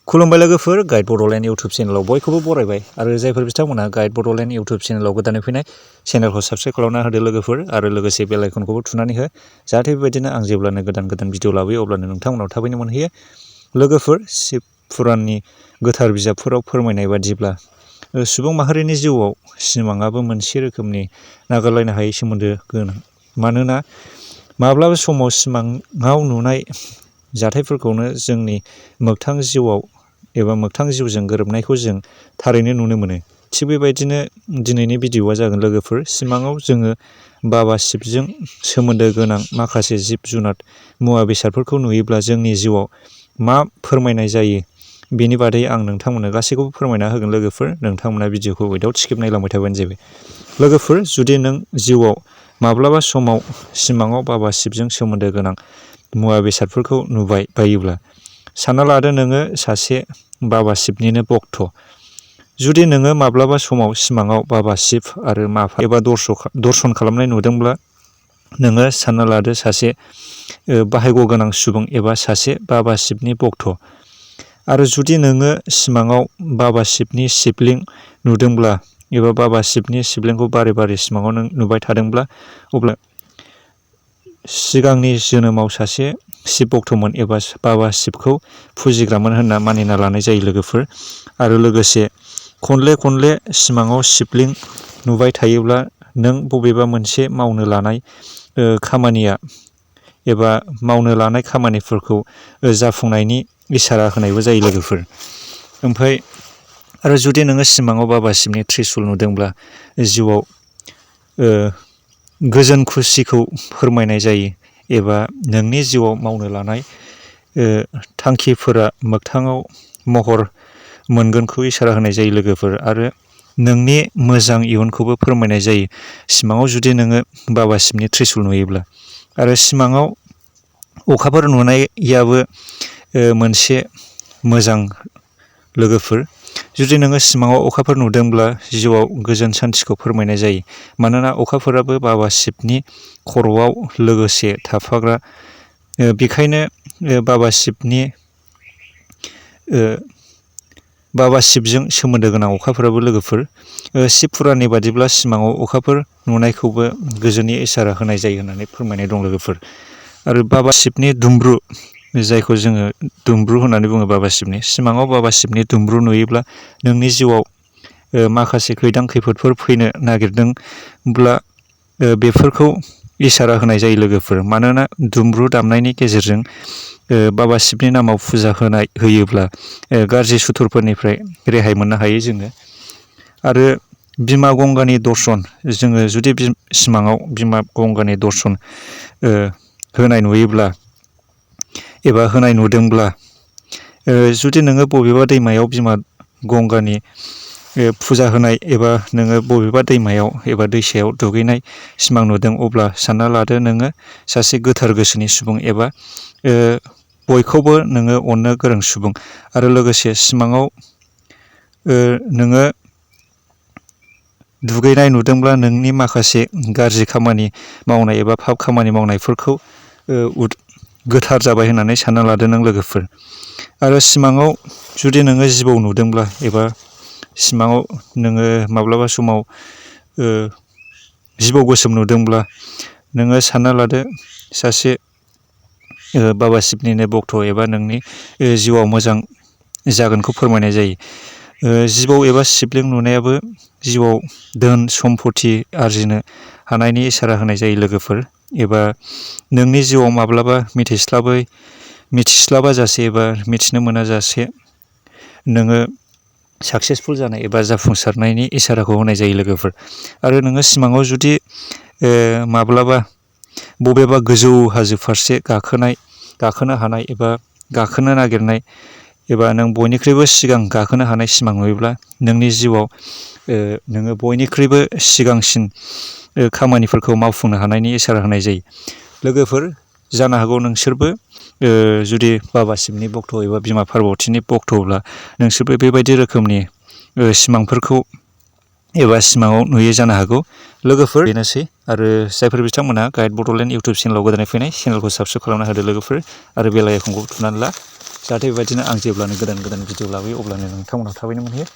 खुलुमबाय लोगोफोर, guide Bodoland YouTube चेनेलाव बयखौबो बरायबाय आरो जायफोर बिथांमोना गाइड बड'लेण्ड इउटुब चेनेलाव गोदानै फैनाय चेनेलखौ साबस्क्राइब खालामना होदो लोगोफोर आरो लोगोसे बेल आइकनखौबो थुनानै हो जाहाथे बेबायदिनो आं जेब्लानो गोदान भिडिअ लाबोयो अब्लानो नोंथांमोनाव थाबैनो मोनहैयो। लोगोफोर, शिब पुराणनि गोथार बिजाबफोराव फोरमायनाय बादिब्ला सुबुं माहारिनि जिउआव सिमाङाबो मोनसे रोखोमनि नागारलायनो हायै सोमोन्दो गोनां। मानोना माब्लाबा समाव सिमाङाव नुनाय जाथायफोरखौनो जोंनि मोगथां जिउआव एबा मोगथां जिउजों गोरोबनायखौ जों थारैनो नुनो मोनो। थिग बेबायदिनो दिनैनि भिडिअआ जागोन लोगोफोर, सिमाङाव जोङो बाबा शिबजों सोमोन्दो गोनां माखासे जिब जुनार मुवा बेसादफोरखौ नुयोब्ला जोंनि जिउआव मा फोरमायनाय जायो बेनि बादै आं नोंथांमोननो गासैखौबो फोरमायना होगोन लोगोफोर। नोंथांमोना भिडिअखौ उइदाउट स्किप नायलांबाय थाबानो जाबाय। लोगोफोर, जुदि नों जिउआव माब्लाबा समाव सिमाङाव बाबा शिबजों सोमोन्दो गोनां मुवा बेसादफोरखौ नुबाय बायोब्ला सानना लादो नोङो सासे बाबा शिबनिनो भक्त। जुदि नोङो माब्लाबा समाव सिमाङाव बाबा शिब आरो माफा एबा दर्शन खालामनाय नुदोंब्ला नोङो सानना लादो सासे बाहायग' गोनां सुबुं एबा सासे बाबा शिबनि भक्त। आरो जुदि नोङो सिमाङाव बाबा शिबनि शिबलिं नुदोंब्ला एबा बाबा शिबनि शिबलिंखौ बारे बारे सिमाङाव नों नुबाय थादोंब्ला अब्ला सिगांनि जोनोमाव सासे शिब भक्तमोन एबा बाबा शिबखौ फुजिग्रामोन होनना मानिना लानाय जायो लोगोफोर। आरो लोगोसे खनले सिमाङाव शिबलिं नुबाय थायोब्ला नों बबेबा मोनसे मावनो लानाय खामानिया एबा मावनो लानाय खामानिफोरखौ जाफुंनायनि इसारा होनायबो जायो लोगोफोर। ओमफ्राय आरो जुदि नोङो सिमाङाव बाबा शिबनि त्रिशुल नुदोंब्ला जिउआव गोजोन खुसिखौ फोरमायनाय जायो एबा नोंनि जिउआव मावनो लानाय थांखिफोरा मोगथाङाव महर मोनगोनखौ इसारा होनाय जायो लोगोफोर। आरो नोंनि मोजां इयुनखौबो फोरमायनाय जायो सिमाङाव जुदि नोङो बाबा शिबनि त्रिशुल नुयोब्ला। आरो सिमाङाव अखाफोर नुनायाबो मोनसे मोजां लोगोफोर। जुदि नोङो सिमाङाव अखाफोर नुदोंब्ला जिउआव गोजोन सान्थिखौ फोरमायनाय जायो। मानोना अखाफोराबो बाबा शिबनि खर'आव लोगोसे थाफाग्रा। बेखायनो बाबा शिबजों सोमोन्दो गोनां अखाफोराबो लोगोफोर। शिब पुराणनि बादिब्ला सिमाङाव अखाफोर नुनायखौबो गोजोननि इसारा होनाय जायो होननानै फोरमायनाय दं लोगोफोर। आरो बाबा शिबनि दुमब्रु, जायखौ जोङो दुमब्रु होननानै बुङो बाबा शिबनि, सिमाङाव बाबा शिबनि दुमब्रु नुयोब्ला नोंनि जिउआव माखासे खैदां खैफोदफोर फैनो नागिरदोंब्ला बेफोरखौ इसारा होनाय जायो लोगोफोर। मानोना दुमब्रु दामनायनि गेजेरजों बाबा शिबनि नामाव फुजा होयोब्ला गाज्रि सुथुरफोरनिफ्राय रेहाय मोननो हायो जोङो। आरो बिमा गंगानि दर्शन, जोङो जुदि सिमाङाव बिमा गंगानि दर्शन होनाय नुयोब्ला एबा होनाय नुदोंब्ला जुदि नोङो बबेबा दैमायाव बिमा गंगानि फुजा होनाय एबा नोङो बबेबा दैमायाव एबा दैसायाव दुगैनाय सिमां नुदों अब्ला सानना लादो नोङो सासे गोथार गोसोनि सुबुं एबा बयखौबो नोङो अननो गोरों सुबुं। आरो लोगोसे सिमाङाव नोङो दुगैनाय नुदोंब्ला नोंनि माखासे गाज्रि खामानि मावनाय एबा फाब खामानि मावनायफोरखौ गोथार जाबाय होननानै सानना लादो नों लोगोफोर। आरो सिमाङाव जुदि नोङो जिबौ नुदोंब्ला एबा सिमाङाव नोङो माब्लाबा समाव जिबौ गोसोम नुदोंब्ला नोङो सानना लादो सासे बाबा शिबनिनो भक्त एबा नोंनि जिउआव मोजां जागोनखौ फोरमायनाय जायो। जिबौ एबा शिबलिं नुनायाबो जिउआव धोन सम्फथि आरजिनो हानायनि इसारा होनाय जायो लोगोफोर। एबा नोंनि जिउआव माब्लाबा मिथिस्लाबा जासे एबा मिथिनो मोना जासे नोङो साक्सेसफुल जानाय एबा जाफुंसारनायनि इसाराखौ होनाय जायो लोगोफोर। आरो नोङो सिमाङाव जुदि माब्लाबा बबेबा गोजौ हाजो फारसे गाखोनो हानाय एबा गाखोनो नागिरनाय एबा नों बयनिख्रुइबो सिगां गाखोनो हानाय सिमां नुयोब्ला नोंनि जिउआव नोङो बयनिख्रुइबो सिगांसिन खामानिफोरखौ मावफुंनो हानायनि इसारा होनाय जायो लोगोफोर। जानो हागौ नोंसोरबो जुदि बाबा शिबनि भक्त एबा बिमा पार्बतीनि भक्तब्ला नोंसोरबो बेबायदि रोखोमनि सिमांफोरखौ एबा सिमाङाव नुयो जानो हागौ लोगोफोर। बेनोसै। आरो जायफोर बिथांमोना गाइड बड'लेण्ड इउटुब चेनेलाव गोदानै फैनाय चेनेलखौ साबस्क्राइब खालामना होदो लोगोफोर आरो बेल आइकनखौ थुनानै ला जाहाथे बेबायदिनो आं जेब्लानो गोदान भिडिअ लाबोयो अब्लानो नोंथांमोनाव थाबैनो मोनहैयो।